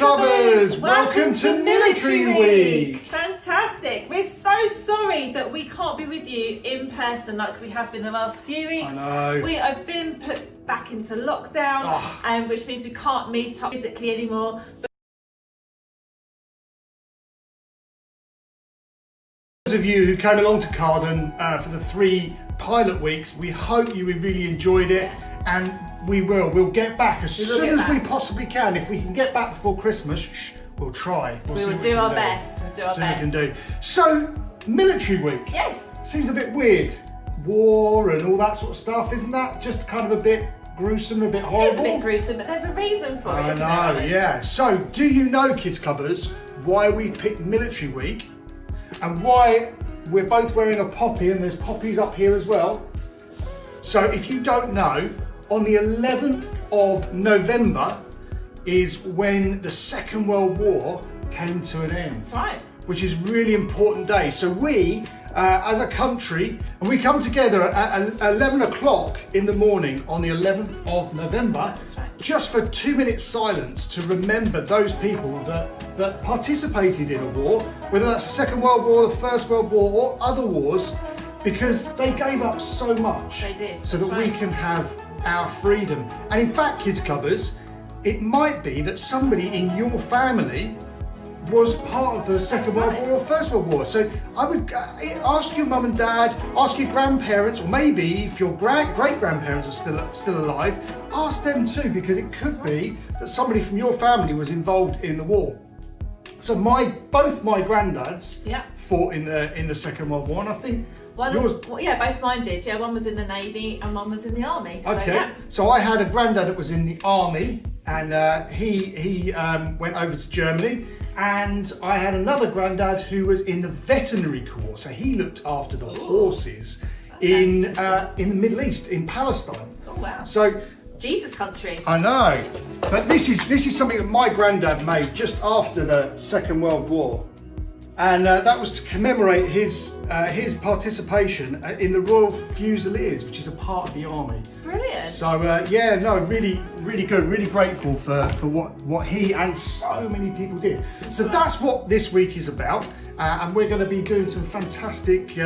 Clubbers! Welcome to Military Week! Fantastic! We're so sorry that we can't be with you in person like we have been the last few weeks. I know. We have been put back into lockdown, which means we can't meet up physically anymore. Those of you who came along to Carden for the 3 pilot weeks, we hope you really enjoyed it, and we'll get back as soon as we possibly can. If we can get back before Christmas, we'll try. We will do our best. We'll do our best. See what we can do. So, Military Week. Yes. Seems a bit weird. War and all that sort of stuff, isn't that just kind of a bit gruesome, a bit horrible? It's a bit gruesome, but there's a reason for it. I know, yeah. So, do you know, Kidz Klubbers, why we picked Military Week and why we're both wearing a poppy and there's poppies up here as well? So, if you don't know, on the 11th of November is when the Second World War came to an end. That's right. Which is a really important day. So we, as a country, and we come together at 11 o'clock in the morning on the 11th of November, That's right. just for 2 minutes silence to remember those people that participated in a war, whether that's the Second World War, the First World War, or other wars, because they gave up so much. They did. So that we can have our freedom. And in fact, Kidz Klubbers, it might be that somebody in your family was part of the Second World War or First World War. So I would ask your mum and dad, ask your grandparents, or maybe if your great-grandparents are still alive, ask them too, because it could be that somebody from your family was involved in the war. So both my granddads fought in the Second World War, and I think both mine did. Yeah, one was in the Navy and one was in the Army. So, okay, so I had a granddad that was in the Army, and he went over to Germany, and I had another granddad who was in the veterinary corps, so he looked after the horses in the Middle East, in Palestine. Oh wow! So Jesus country. I know, but this is something that my granddad made just after the Second World War. And that was to commemorate his participation in the Royal Fusiliers, which is a part of the army. Brilliant. So really good, really grateful for what he and so many people did. So that's what this week is about, and we're going to be doing some fantastic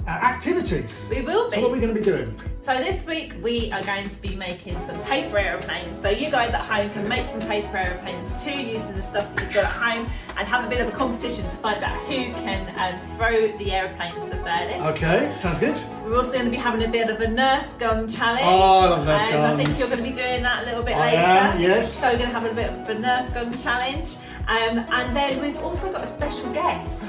activities. We will be. So what are we going to be doing? So this week we are going to be making some paper aeroplanes. So you guys at home can make some paper aeroplanes too, using the stuff that you've got at home, and have a bit of a competition to find out who can throw the aeroplanes the furthest. Okay, sounds good. We're also going to be having a bit of a Nerf gun challenge. Oh, I love Nerf guns. I think you're going to be doing that a little bit later. Yes. So we're going to have a bit of a Nerf gun challenge. And then we've also got a special guest.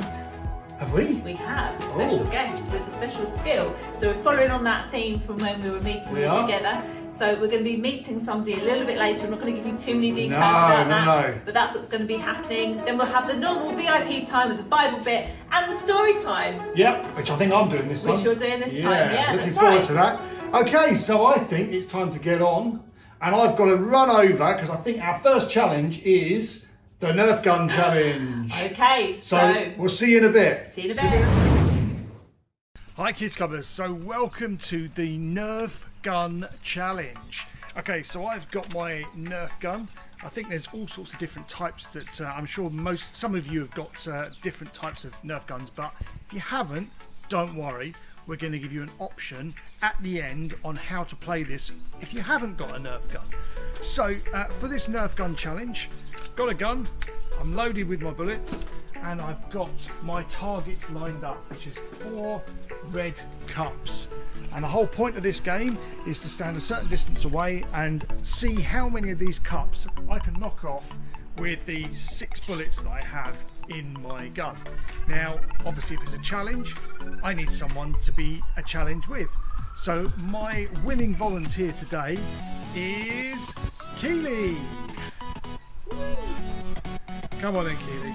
Have we? We have a special guest with a special skill. So we're following on that theme from when we were meeting together. So we're going to be meeting somebody a little bit later. I'm not going to give you too many details about that. But that's what's going to be happening. Then we'll have the normal VIP time with the Bible bit and the story time. Yep, which I think I'm doing this time. Which you're doing this time, yeah. Looking forward to that. Okay, so I think it's time to get on. And I've got to run over, because I think our first challenge is the Nerf gun challenge. Okay, so we'll see you in a bit. See you in a bit. Hi Kidz Klubbers, so welcome to the Nerf gun challenge. Okay, so I've got my Nerf gun. I think there's all sorts of different types that I'm sure some of you have got different types of Nerf guns, but if you haven't, don't worry. We're going to give you an option at the end on how to play this if you haven't got a Nerf gun. So for this Nerf gun challenge, got a gun, I'm loaded with my bullets, and I've got my targets lined up, which is 4 red cups. And the whole point of this game is to stand a certain distance away and see how many of these cups I can knock off with the 6 bullets that I have in my gun. Now, obviously, if it's a challenge, I need someone to be a challenge with. So my winning volunteer today is Keely. Come on then, Keely.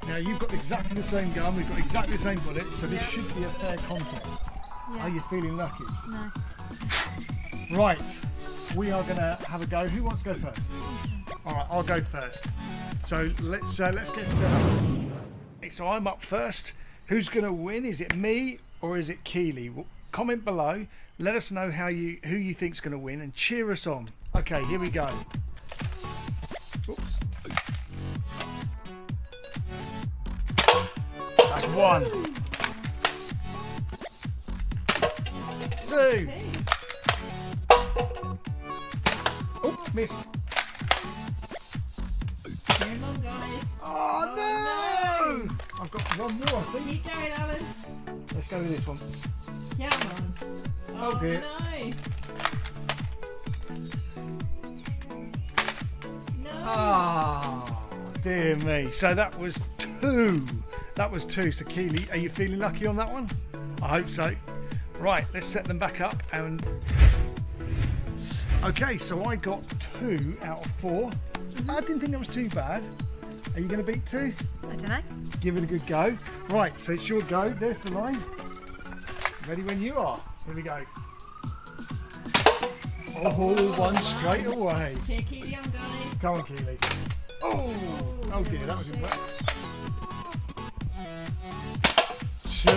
Now you've got exactly the same gun, we've got exactly the same bullets, so this should be a fair contest. Yeah. Are you feeling lucky? No. Right, we are going to have a go. Who wants to go first? All right, I'll go first. So let's get set up. So I'm up first. Who's going to win? Is it me or is it Keely? Well, comment below. Let us know who you think's going to win and cheer us on. Okay, here we go. Oops. 1, 2. Oh, missed. Come on, guys. Oh, no! I've got one more, I think. Keep going, Alan. Let's go with this one. Come on. Oh, dear. No. Ah, dear me. So that was 2. That was 2. So Keely, are you feeling lucky on that one? I hope so. Right, let's set them back up and... Okay, so I got 2 out of 4. I didn't think that was too bad. Are you going to beat 2? I don't know. Give it a good go. Right, so it's your go. There's the line. Ready when you are. Here we go. Oh, 1 straight away. Cheer Keely on, guys. Come on, Keely. Oh dear, that was impressive. 2.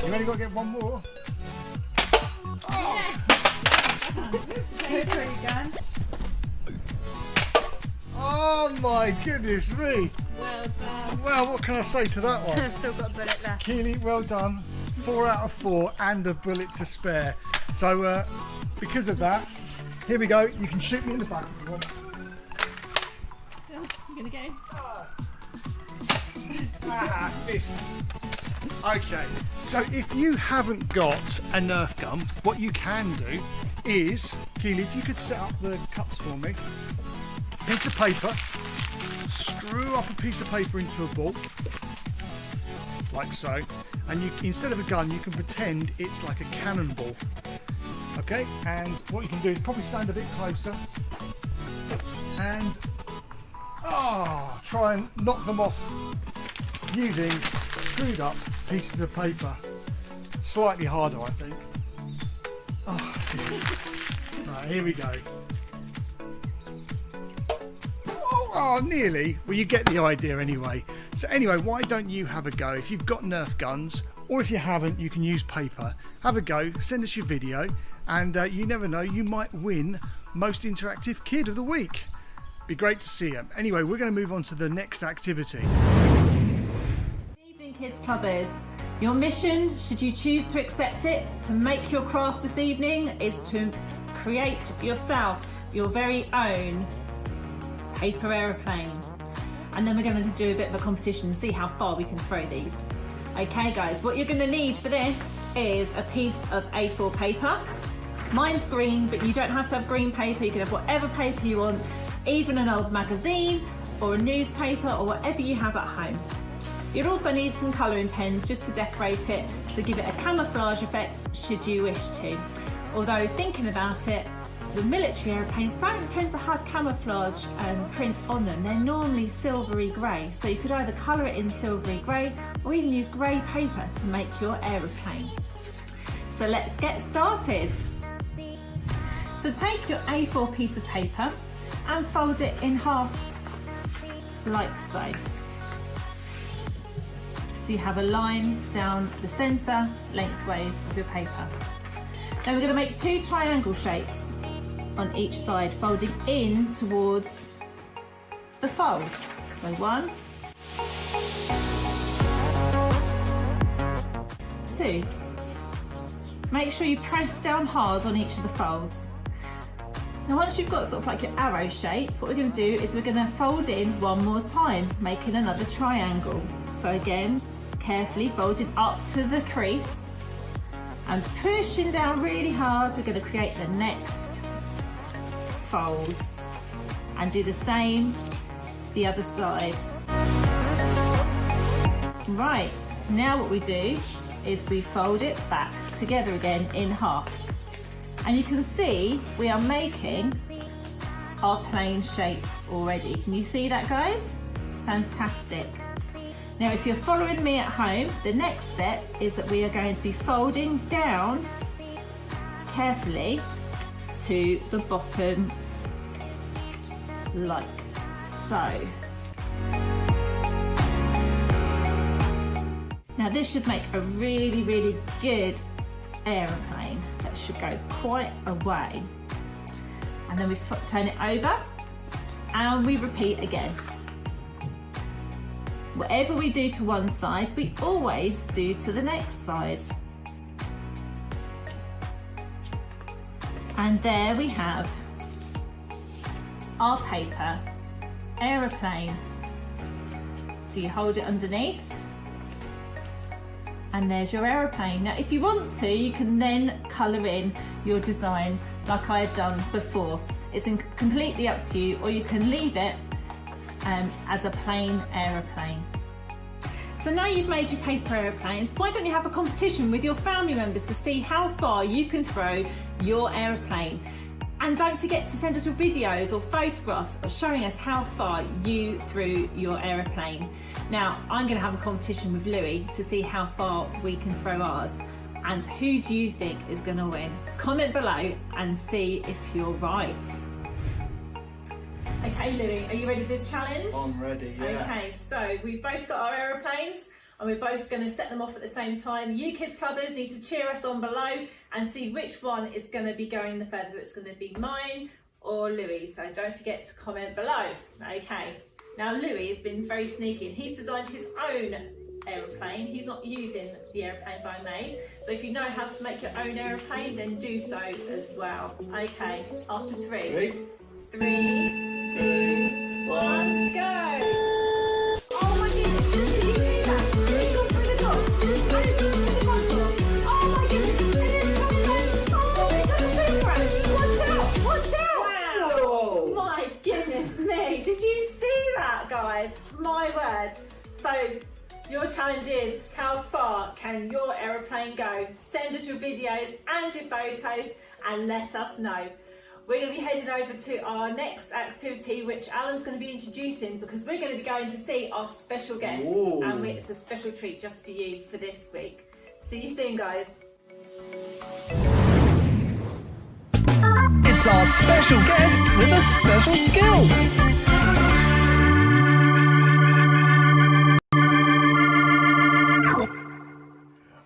You only got to get 1 more. Oh. Oh my goodness me. Well done. Well, what can I say to that one? I've still got a bullet left. Keely, well done. 4 out of 4 and a bullet to spare. So because of that, here we go. You can shoot me in the back if you want. Oh, I'm going to go. Missed. Okay, so if you haven't got a Nerf gun, what you can do is, Keely, if you could set up the cups for me. Piece of paper, screw up a piece of paper into a ball, like so, and you, instead of a gun, you can pretend it's like a cannonball. Okay, and what you can do is probably stand a bit closer and try and knock them off using screwed up pieces of paper. Slightly harder, I think. Right, here we go. Oh, nearly. Well, you get the idea anyway. So anyway, why don't you have a go? If you've got Nerf guns, or if you haven't, you can use paper. Have a go, send us your video, and you never know, you might win Most Interactive Kid of the Week. Be great to see you. Anyway, we're going to move on to the next activity. Good evening, Kidz Klubbers. Your mission, should you choose to accept it, to make your craft this evening, is to create yourself your very own paper aeroplane. And then we're going to do a bit of a competition and see how far we can throw these. Okay guys, what you're going to need for this is a piece of A4 paper. Mine's green, but you don't have to have green paper. You can have whatever paper you want, even an old magazine or a newspaper or whatever you have at home. You'll also need some colouring pens just to decorate it, to give it a camouflage effect should you wish to. Although thinking about it, the military aeroplanes don't tend to have camouflage print on them. They're normally silvery grey, so you could either colour it in silvery grey or even use grey paper to make your aeroplane. So let's get started. So take your A4 piece of paper and fold it in half like so. So you have a line down the centre, lengthways of your paper. Then we're going to make 2 triangle shapes on each side, folding in towards the fold. So 1, 2. Make sure you press down hard on each of the folds. Now once you've got sort of like your arrow shape, what we're going to do is we're going to fold in one more time, making another triangle. So again, carefully folding up to the crease and pushing down really hard, we're going to create the next folds and do the same the other side. Right, now what we do is we fold it back together again in half. And you can see we are making our plane shape already. Can you see that, guys? Fantastic. Now, if you're following me at home, the next step is that we are going to be folding down carefully to the bottom, like so. Now, this should make a really, really good aeroplane that should go quite a way. And then we turn it over and we repeat again. Whatever we do to one side, we always do to the next side. And there we have our paper aeroplane. So you hold it underneath, and there's your aeroplane. Now, if you want to, you can then colour in your design like I had done before. It's completely up to you, or you can leave it as a plain aeroplane. So now you've made your paper aeroplanes, why don't you have a competition with your family members to see how far you can throw your aeroplane? And don't forget to send us your videos or photographs showing us how far you threw your aeroplane. Now, I'm going to have a competition with Louis to see how far we can throw ours. And who do you think is going to win? Comment below and see if you're right. Okay, Louis, are you ready for this challenge? I'm ready, yeah. Okay, so we've both got our aeroplanes and we're both going to set them off at the same time. You Kidz Klubbers need to cheer us on below and see which one is going to be going the further. It's going to be mine or Louis, so don't forget to comment below. Okay, now Louis has been very sneaky and he's designed his own aeroplane. He's not using the aeroplanes I made, so if you know how to make your own aeroplane, then do so as well. Okay, after three. 3, 2, 1, go! Oh my goodness, did you see that? It's gone through the top. And it's gone through the bottom. Oh my goodness, and it's coming down. Oh, it's going to crash. Watch out, watch out! Wow! Whoa. My goodness me, did you see that, guys? My word. So, your challenge is, how far can your aeroplane go? Send us your videos and your photos and let us know. We're going to be heading over to our next activity, which Alan's going to be introducing, because we're going to be going to see our special guest. Ooh. And it's a special treat just for you for this week. See you soon, guys. It's our special guest with a special skill.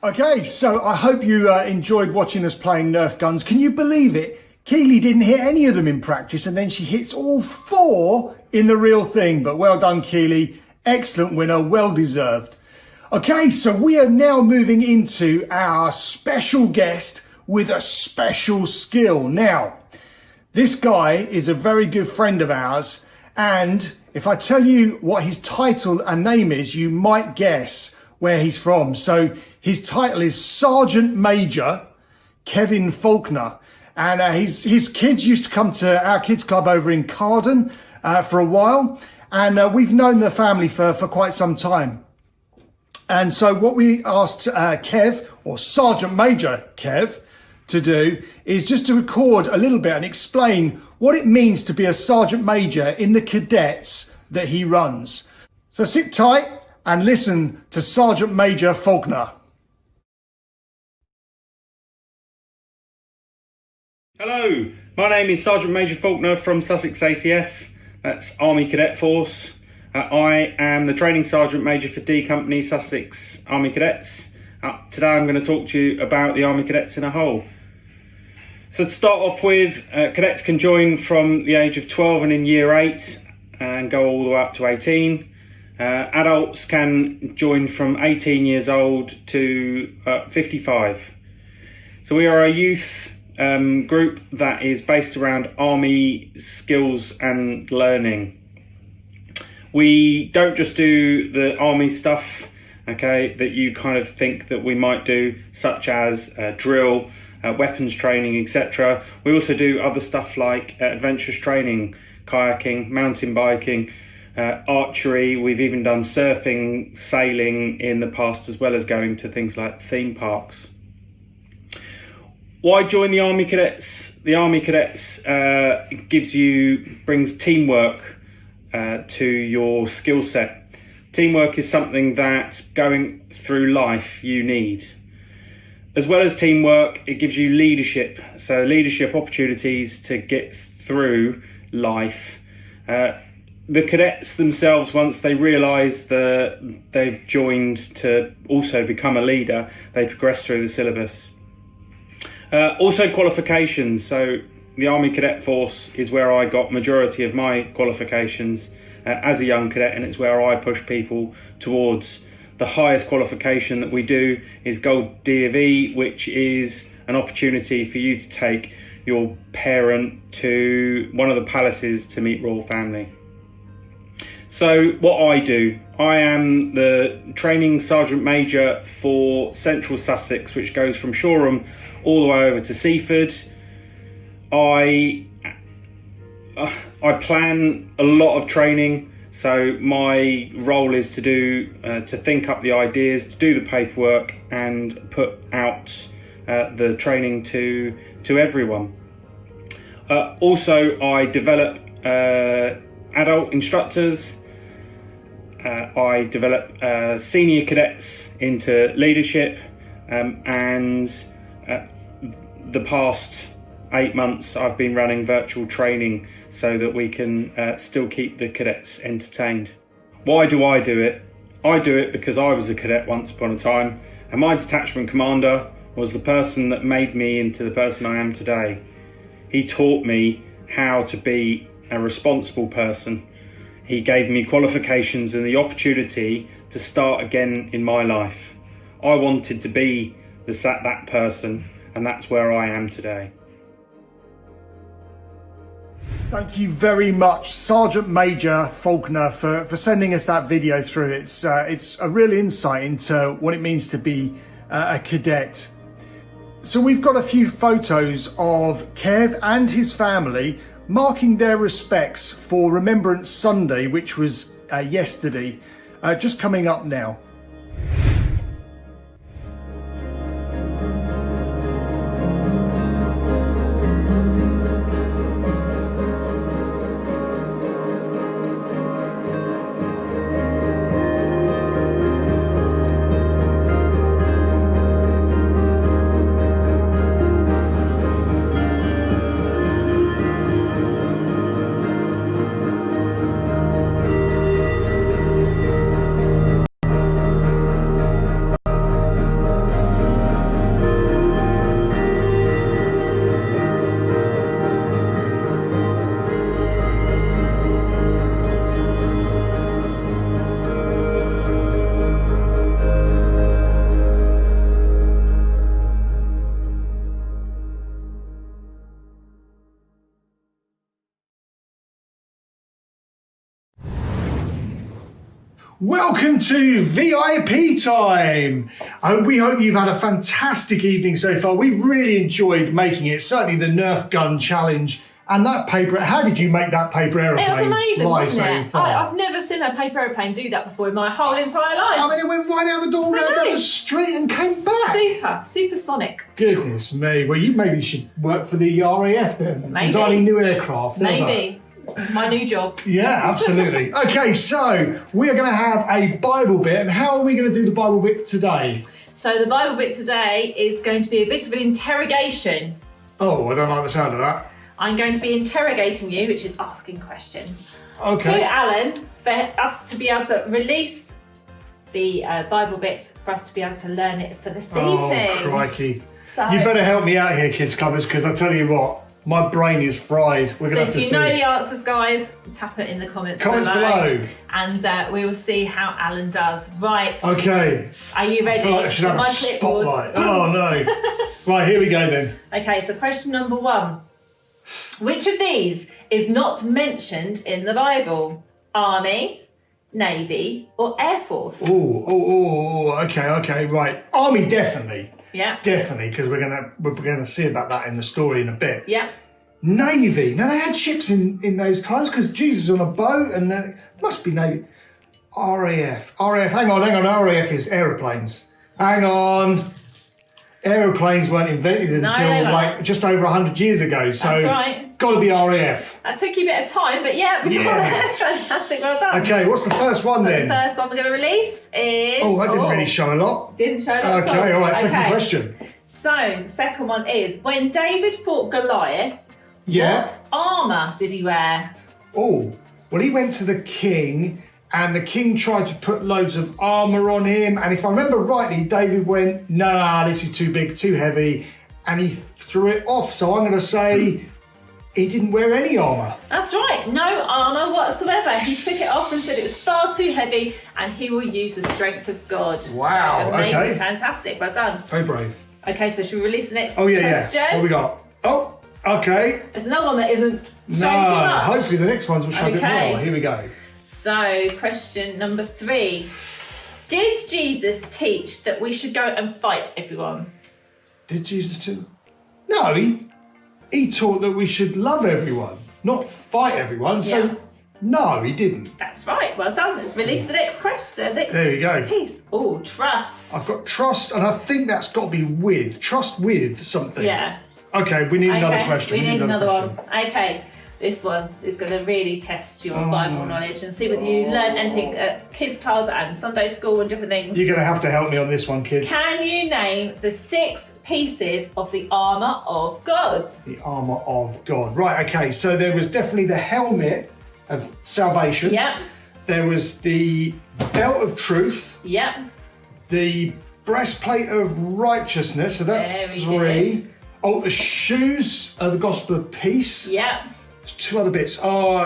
Okay, so I hope you enjoyed watching us playing Nerf guns. Can you believe it? Keely didn't hit any of them in practice, and then she hits all 4 in the real thing. But well done, Keely. Excellent winner, well deserved. Okay, so we are now moving into our special guest with a special skill. Now, this guy is a very good friend of ours, and if I tell you what his title and name is, you might guess where he's from. So his title is Sergeant Major Kevin Faulkner. And his kids used to come to our kids club over in Carden for a while. And we've known the family for quite some time. And so what we asked Kev, or Sergeant Major Kev, to do is just to record a little bit and explain what it means to be a Sergeant Major in the cadets that he runs. So sit tight and listen to Sergeant Major Faulkner. Hello, my name is Sergeant Major Faulkner from Sussex ACF, that's Army Cadet Force. I am the Training Sergeant Major for D Company Sussex Army Cadets. Today I'm going to talk to you about the Army Cadets in a whole. So to start off with, cadets can join from the age of 12 and in year 8 and go all the way up to 18. Adults can join from 18 years old to 55. So we are a youth group that is based around army skills and learning. We don't just do the army stuff, okay, that you kind of think that we might do, such as drill, weapons training, etc. We also do other stuff like adventurous training, kayaking, mountain biking, archery. We've even done surfing, sailing in the past, as well as going to things like theme parks. Why join the Army Cadets? The Army Cadets brings teamwork to your skill set. Teamwork is something that going through life you need. As well as teamwork, it gives you leadership. So leadership opportunities to get through life. The cadets themselves, once they realise that they've joined to also become a leader, they progress through the syllabus. Also qualifications. So the Army Cadet Force is where I got majority of my qualifications, as a young cadet, and it's where I push people towards the highest qualification that we do is Gold D.V., which is an opportunity for you to take your parent to one of the palaces to meet royal family. So what I do, I am the training sergeant major for Central Sussex, which goes from Shoreham all the way over to Seaford. I plan a lot of training, so my role is to think up the ideas, to do the paperwork, and put out the training to everyone. Also, I develop adult instructors. I develop senior cadets into leadership, and the past 8 months I've been running virtual training so that we can still keep the cadets entertained. Why do I do it? I do it because I was a cadet once upon a time, and my detachment commander was the person that made me into the person I am today. He taught me how to be a responsible person. He gave me qualifications and the opportunity to start again in my life. I wanted to be that person, and that's where I am today. Thank you very much, Sergeant Major Faulkner, for sending us that video through. It's a real insight into what it means to be a cadet. So we've got a few photos of Kev and his family marking their respects for Remembrance Sunday, which was yesterday, just coming up now. Welcome to VIP time. We hope you've had a fantastic evening so far. We've really enjoyed making it, certainly the Nerf gun challenge. And that paper, how did you make that paper aeroplane? It was amazing, wasn't it? Far? I've never seen a paper aeroplane do that before in my whole entire life. I mean, it went right out the door, right down the street and came back. Supersonic. Goodness me. Well, you maybe should work for the RAF then. Maybe. Designing new aircraft. Maybe. My new job. Yeah, absolutely. Okay, so we are going to have a Bible bit. And how are we going to do the Bible bit today? So the Bible bit today is going to be a bit of an interrogation. Oh, I don't like the sound of that. I'm going to be interrogating you, which is asking questions. Okay. To Alan, for us to be able to release the Bible bit, for us to be able to learn it for this evening. Oh, crikey. So, You better help me out here, Kidz Klubbers, because I tell you what, my brain is fried. We're going to have to see. if you know the answers, guys, tap it in the comments below. And we will see how Alan does. Right. Okay. Are you ready? I feel like I should have a spotlight. Oh, no. Right, here we go then. Okay, so question number 1. Which of these is not mentioned in the Bible? Army, Navy, or Air Force? Okay, right. Army, definitely. Yeah. Definitely, because we're gonna see about that in the story in a bit. Yeah. Navy. Now they had ships in those times because Jesus was on a boat, and it must be Navy. RAF. Hang on. RAF is aeroplanes. Hang on. Aeroplanes weren't invented until just over 100 years ago. So that's right. Got to be RAF. That took you a bit of time, but yeah. Fantastic, well done. Okay, what's the first one then? The first one we're going to release is... Oh, that didn't really show a lot. Didn't show a lot. Okay, all right, second question. So, the second one is, when David fought Goliath, what armour did he wear? Oh, well, he went to the king, and the king tried to put loads of armour on him, and if I remember rightly, David went, no, this is too big, too heavy, and he threw it off. So I'm going to say he didn't wear any armour. That's right, no armour whatsoever. He took it off and said it was far too heavy and he will use the strength of God. Wow, So amazing, okay. fantastic, well done. Very brave. Okay, so should we release the next Oh, yeah, question? yeah. What we got? Oh, okay. There's another one that isn't No, showing too much. hopefully the next ones will show a bit Okay. more. Here we go. So, question number 3. Did Jesus teach that we should go and fight everyone? Did Jesus too? No, he taught that we should love everyone, not fight everyone. So, Yeah. no, he didn't. That's right, well done. Let's release the next question. There you go. Piece. Oh, trust. I've got trust, and I think that's got to be with. Trust with something. Yeah. Okay, we need another question. We need another question. one. Okay, this one is going to really test your Bible knowledge and see whether you learn anything at Kidz Klub and Sunday school and different things. You're going to have to help me on this one, kids. Can you name the 6 pieces of the armour of God? The armour of God. Right, okay, so there was definitely the helmet of salvation. Yep, There was the belt of truth, yep. the breastplate of righteousness, so that's Very 3. good. Oh, the shoes of the gospel of peace. Yep, There's 2 other bits.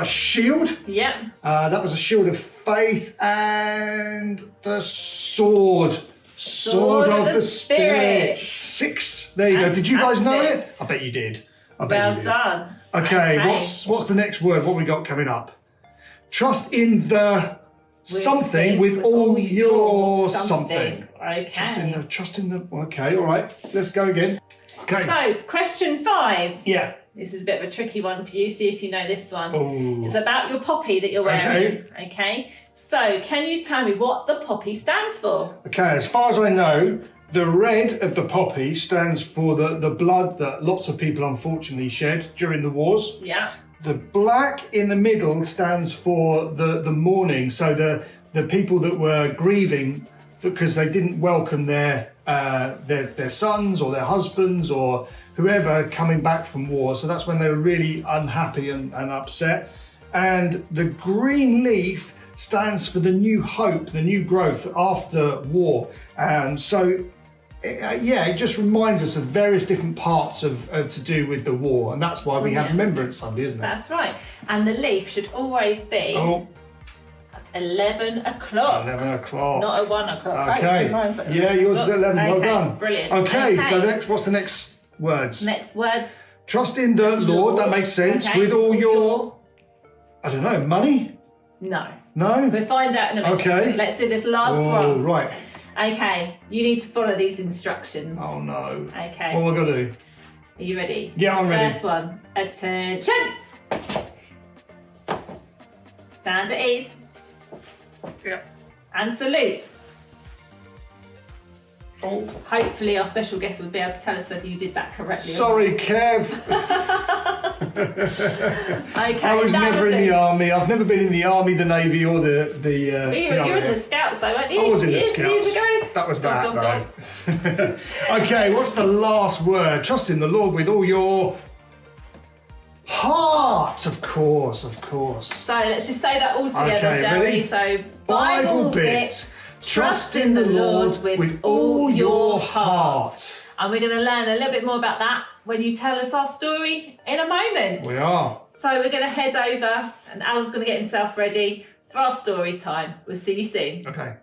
Shield. yep. That was a shield of faith, and the sword. Sword of the Spirit. 6. There you go. Did you guys know Fantastic. it? I bet you did. I bet Well you did. done. Okay, what's the next word? What we got coming up? Trust in the something with all your something. Okay. Trust in the. Okay, all right. Let's go again. Okay. So, question 5. Yeah. This is a bit of a tricky one for you. See if you know this one. Oh. It's about your poppy that you're wearing. Okay. So, can you tell me what the poppy stands for? Okay. As far as I know, the red of the poppy stands for the blood that lots of people unfortunately shed during the wars. Yeah. The black in the middle stands for the mourning. So the people that were grieving because they didn't welcome their sons or their husbands or whoever coming back from war. So that's when they were really unhappy and upset. And the green leaf stands for the new hope, the new growth after war. And so, it just reminds us of various different parts of to do with the war. And that's why we have Remembrance Sunday, isn't it? That's right. And the leaf should always be at 11 o'clock. 11 o'clock. Not at 1 o'clock. Okay. Right, mine's at Yeah, yours is at 11. Well Okay, done. brilliant. Okay, Okay. so what's the next words? Next words. Trust in the Lord, that makes sense. Okay. With all your, I don't know, money? No. No? We'll find out in a minute. Okay. Let's do this last Oh, one. right. Okay. You need to follow these instructions. Oh, no. Okay. What am I going to do? Are you ready? Yeah, I'm ready. First one. Attention. Stand at ease Yeah. and salute. Oh, Hopefully our special guest will be able to tell us whether you did that correctly. sorry, Kev. Okay. I was that never in it. the army. I've never been in the army, the navy, or the You're in the Scouts though, weren't you? I was in the Years Scouts. ago. That was Dog, that, dog, though. dog. Okay, what's the last word? Trust in the Lord with all your heart. Of course, of course. So let's just say that all together, Okay, shall ready? we? So Bible bit. Trust in the Lord with all your heart. And we're going to learn a little bit more about that when you tell us our story in a moment. We are. So we're going to head over and Alan's going to get himself ready for our story time. We'll see you soon. Okay.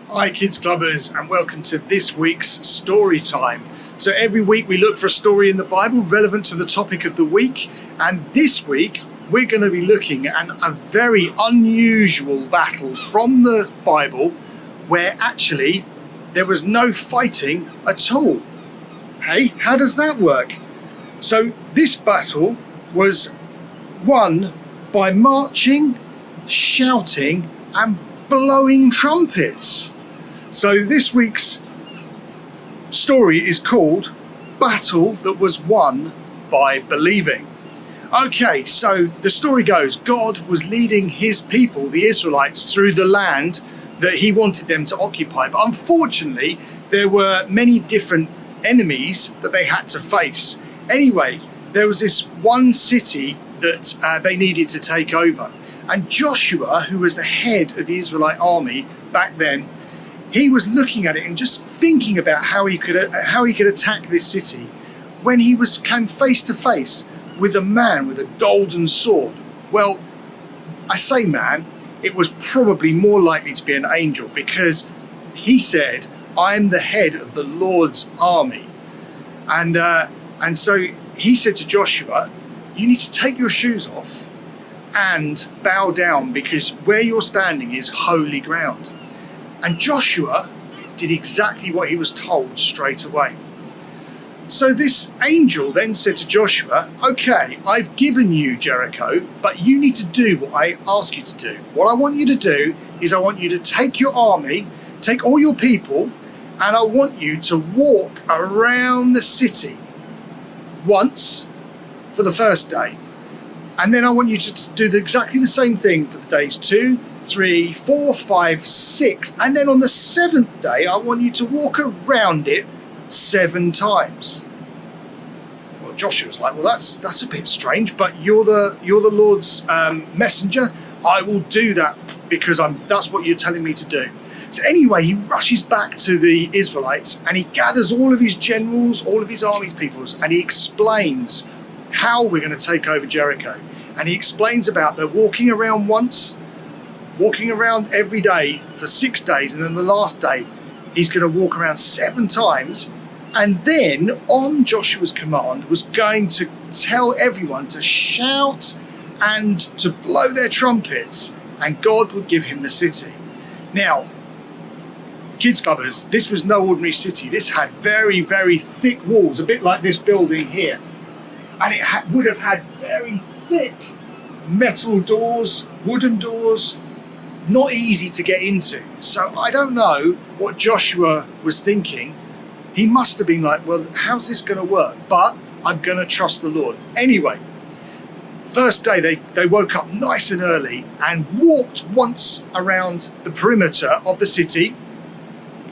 Hi Kids Clubbers, and welcome to this week's story time. So every week we look for a story in the Bible relevant to the topic of the week, and this week we're going to be looking at a very unusual battle from the Bible where actually there was no fighting at all. Hey, how does that work? So this battle was won by marching, shouting and blowing trumpets. So this week's story is called Battle That Was Won by Believing. Okay, so the story goes, God was leading his people, the Israelites, through the land that he wanted them to occupy. But unfortunately, there were many different enemies that they had to face. Anyway, there was this one city that they needed to take over. And Joshua, who was the head of the Israelite army back then, he was looking at it and just thinking about how he could attack this city when he came face to face with a man with a golden sword. Well, I say man, it was probably more likely to be an angel, because he said, "I am the head of the Lord's army." And so he said to Joshua, "You need to take your shoes off and bow down, because where you're standing is holy ground." And Joshua did exactly what he was told straight away. So this angel then said to Joshua, "Okay, I've given you Jericho, but you need to do what I ask you to do. What I want you to do is I want you to take your army, take all your people, and I want you to walk around the city once for the first day. And then I want you to do exactly the same thing for the days 2, 3, 4, 5, 6. And then on the 7th day, I want you to walk around it 7 times." Well, Joshua was like, "Well, that's a bit strange, but you're the Lord's messenger. I will do that because that's what you're telling me to do." So anyway, he rushes back to the Israelites and he gathers all of his generals, all of his army peoples, and he explains how we're going to take over Jericho. And he explains about they're walking around once, walking around every day for 6 days, and then the last day he's going to walk around 7 times, and then on Joshua's command was going to tell everyone to shout and to blow their trumpets, and God would give him the city. Now, Kidz Klubbers, this was no ordinary city. This had very, very thick walls, a bit like this building here. And it would have had very thick metal doors, wooden doors, not easy to get into. So I don't know what Joshua was thinking. He must have been like, "Well, how's this going to work? But I'm going to trust the Lord." Anyway, first day they woke up nice and early and walked once around the perimeter of the city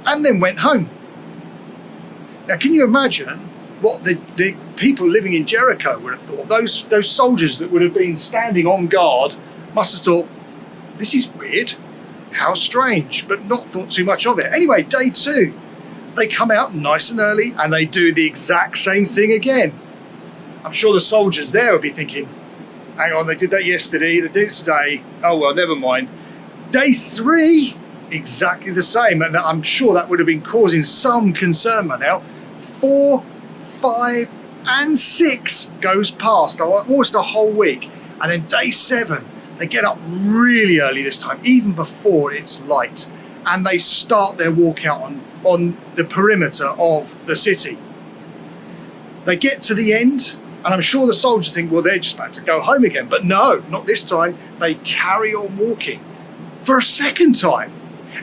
and then went home. Now, can you imagine what the people living in Jericho would have thought? Those soldiers that would have been standing on guard must have thought, "This is weird, how strange," but not thought too much of it. Anyway, day 2, they come out nice and early and they do the exact same thing again. I'm sure the soldiers there would be thinking, "Hang on, they did that yesterday, they did it today, oh well, never mind." Day 3, exactly the same, and I'm sure that would have been causing some concern by now. 4, 5 and 6 goes past, almost a whole week, and then day 7 they get up really early this time, even before it's light, and they start their walk out on the perimeter of the city. They get to the end, and I'm sure the soldiers think, well, they're just about to go home again, but no, not this time. They carry on walking for a second time,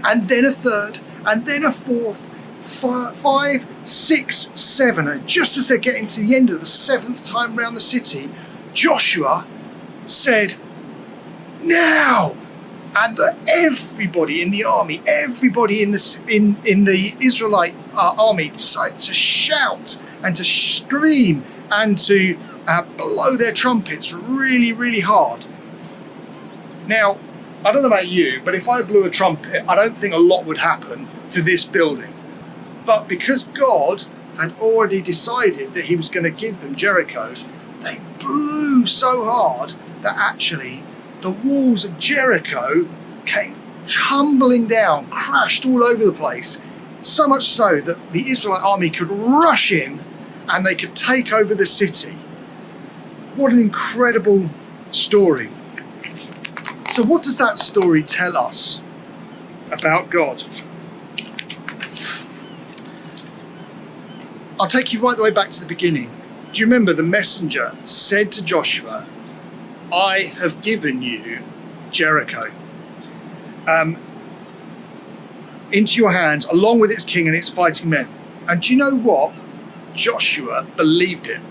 and then a third, and then a fourth, 5, 6, 7, and just as they're getting to the end of the 7th time around the city, Joshua said, "Now!" And everybody in the army, everybody in the Israelite army decided to shout and to scream and to blow their trumpets really, really hard. Now, I don't know about you, but if I blew a trumpet, I don't think a lot would happen to this building. But because God had already decided that he was going to give them Jericho, they blew so hard that actually the walls of Jericho came tumbling down, crashed all over the place, so much so that the Israelite army could rush in and they could take over the city. What an incredible story. So what does that story tell us about God? I'll take you right the way back to the beginning. Do you remember the messenger said to Joshua, "I have given you Jericho into your hands, along with its king and its fighting men." And do you know what? Joshua believed it.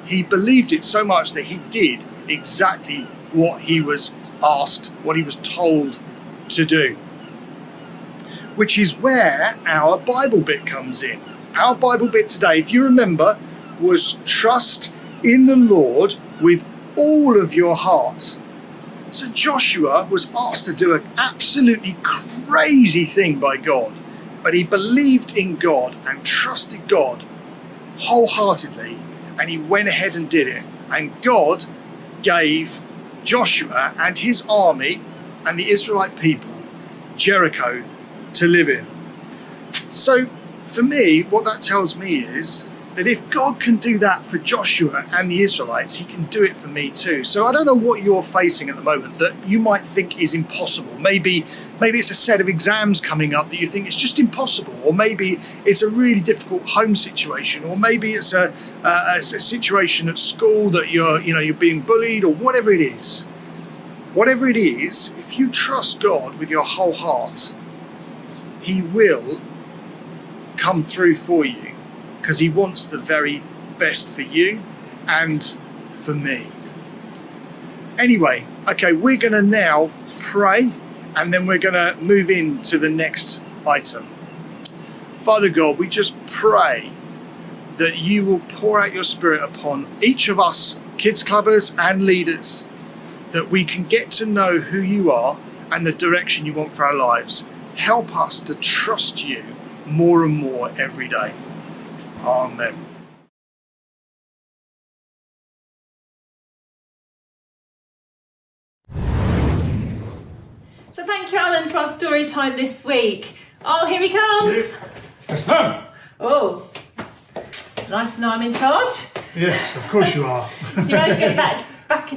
He believed it so much that he did exactly what he was asked, what he was told to do. Which is where our Bible bit comes in. Our Bible bit today, if you remember, was trust in the Lord with all of your heart. So Joshua was asked to do an absolutely crazy thing by God, but he believed in God and trusted God wholeheartedly, and he went ahead and did it. And God gave Joshua and his army and the Israelite people Jericho to live in. So for me, what that tells me is that if God can do that for Joshua and the Israelites, he can do it for me too. So I don't know what you're facing at the moment that you might think is impossible. Maybe it's a set of exams coming up that you think it's just impossible, or maybe it's a really difficult home situation, or maybe it's a situation at school that you're being bullied, or whatever it is. Whatever it is, if you trust God with your whole heart, he will come through for you, because he wants the very best for you and for me. Anyway, okay, we're going to now pray, and then we're going to move into the next item. Father God, we just pray that you will pour out your Spirit upon each of us, Kidz Klubbers and leaders, that we can get to know who you are and the direction you want for our lives. Help us to trust you more and more every day. Amen. So thank you, Alan, for our story time this week. Oh, here he comes. Yes. Oh, nice to know I'm in charge. Yes, of course you are. So you managed to get back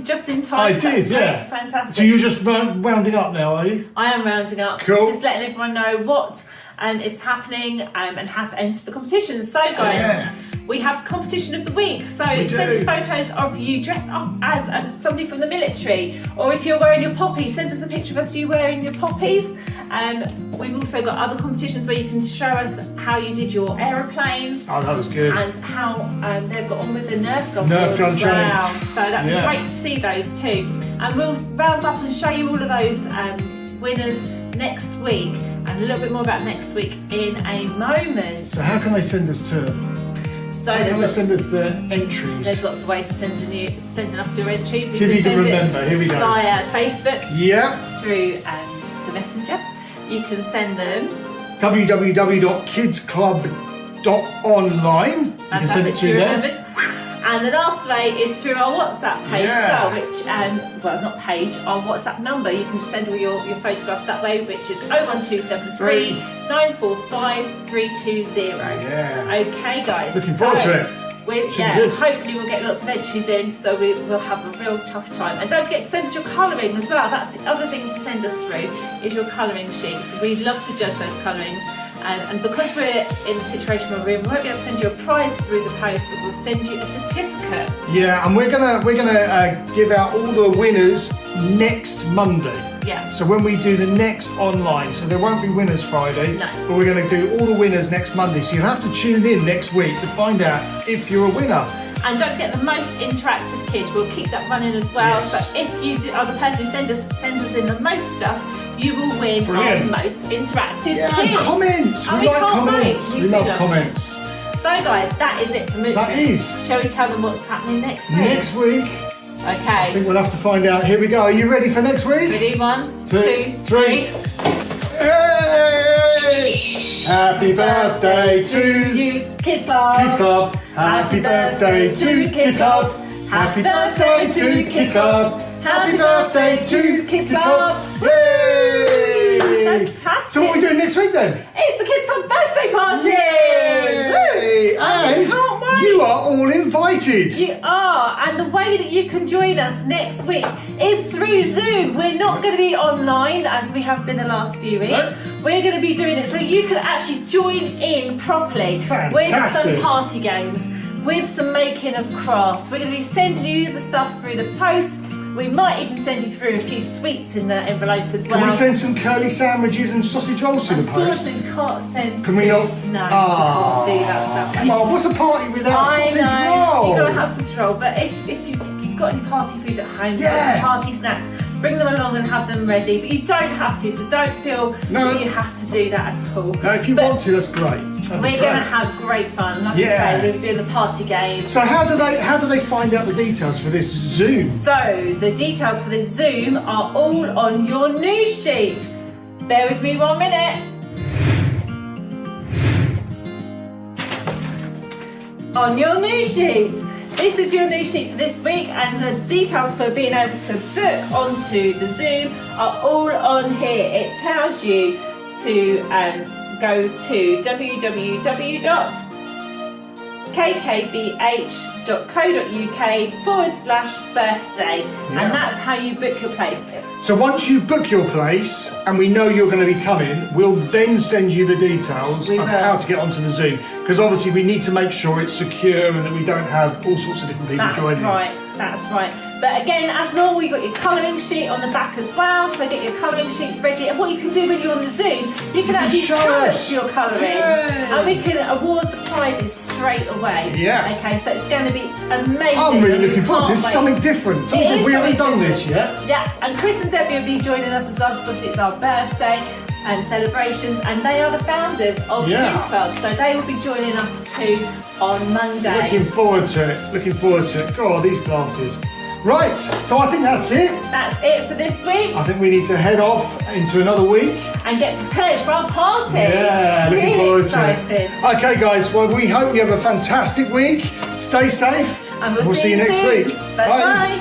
just in time. I So did, that's great. yeah. Fantastic. So you're just rounding up now, are you? I am rounding up. Cool. Just letting everyone know what is happening and has entered the competition. So guys, we have competition of the week. So send us photos of you dressed up as somebody from the military, or if you're wearing your poppy, send us a picture of you wearing your poppies. We've also got other competitions where you can show us how you did your aeroplanes. Oh, that was good. And how they've got on with the Nerf gun. Nerf gun challenge. Wow. So that'd be great to see those too. And we'll round up and show you all of those winners next week, and a little bit more about next week in a moment. So how can they send us to? So How can they send us the entries? there's lots of ways of sending us your entries. See if you can remember. Here we go. Via Facebook, Yeah. through the messenger. You can send them. www.kidsclub.online. You can send it through there. And the last way is through our WhatsApp page as Yeah. well, which, well, not page, our WhatsApp number. You can send all your photographs that way, which is 01273 945 320. Yeah. Okay, guys. Looking forward to it. Hopefully we'll get lots of entries in, so we'll have a real tough time. And don't forget to send us your colouring as well. That's the other thing to send us through, is your colouring sheets. We'd love to judge those colourings. And because we're in a situation where we won't be able to send you a prize through the post, but we'll send you a certificate. Yeah, and we're gonna give out all the winners next Monday. Yeah. So when we do the next online, so there won't be winners Friday, No. but we're going to do all the winners next Monday. So you'll have to tune in next week to find out if you're a winner. And don't forget the most interactive kid. We'll keep that running as well. Yes. So if you are the person who sends us in the most stuff, you will win Brilliant. our most interactive Yeah, kid. and comments. And We like can't comments. wait. We love comments. So guys, that is it for Mooch. That is. Shall we tell them what's happening next week? Next week, I Okay. think we'll have to find out. Here we go. Are you ready for next week? Ready? 1, 2, 3. Hey! Happy birthday to You, Kidz Klub. Kidz Klub. Happy birthday to Kidz Klub. Happy birthday to Kidz Klub. Happy birthday to Kidz Klub. Yay! Fantastic. So what are we doing next week then? It's the Kidz Klub birthday party. Yay! And Can't wait. you are all invited. You are, and the way that you can join us next week is through Zoom. We're not going to be online as we have been the last few weeks. No. We're going to be doing it so you can actually join in properly with Fantastic. some party games, with some making of crafts. We're going to be sending you the stuff through the post. We might even send you through a few sweets in the envelope as well. Can we send some curly sandwiches and sausage rolls to the post? Unfortunately, we can't send. Can we not? No, Ah. we can't do that. Come on, what's a party without I sausage know, roll? you've got to have sausage roll, but if you've got any party food at home, Yeah. party snacks, bring them along and have them ready. But you don't have to, so don't feel that you have to do that at all. No, if you want to, that's great. We're going to have great fun. Like I say, we're doing the party game. So how do they find out the details for this Zoom? So the details for this Zoom are all on your news sheet. Bear with me 1 minute. On your news sheet. This is your news sheet for this week, and the details for being able to book onto the Zoom are all on here. It tells you to go to www.kkbh.co.uk/birthday, and that's how you book your place. So once you book your place and we know you're going to be coming, we'll then send you the details of how to get onto the Zoom, because obviously we need to make sure it's secure and that we don't have all sorts of different people joining. That's right. But again, as normal, you've got your colouring sheet on the back as well, so get your colouring sheets ready. And what you can do when you're on the Zoom, you can actually colour your colouring, and we can award the prizes straight away. Yeah. Okay, so it's going to be amazing. I'm really looking forward to it. It's something different. We haven't done this yet. Yeah, and Chris and Debbie will be joining us as well, because obviously it's our birthday and celebrations, and they are the founders of Kidz Klub, so they will be joining us too on Monday. Looking forward to it. God, these glasses. Right, so I think that's it. That's it for this week. I think we need to head off into another week. And get prepared for our party. Yeah, looking forward to it. Okay guys, well we hope you have a fantastic week. Stay safe. And we'll see you next soon. week. Bye.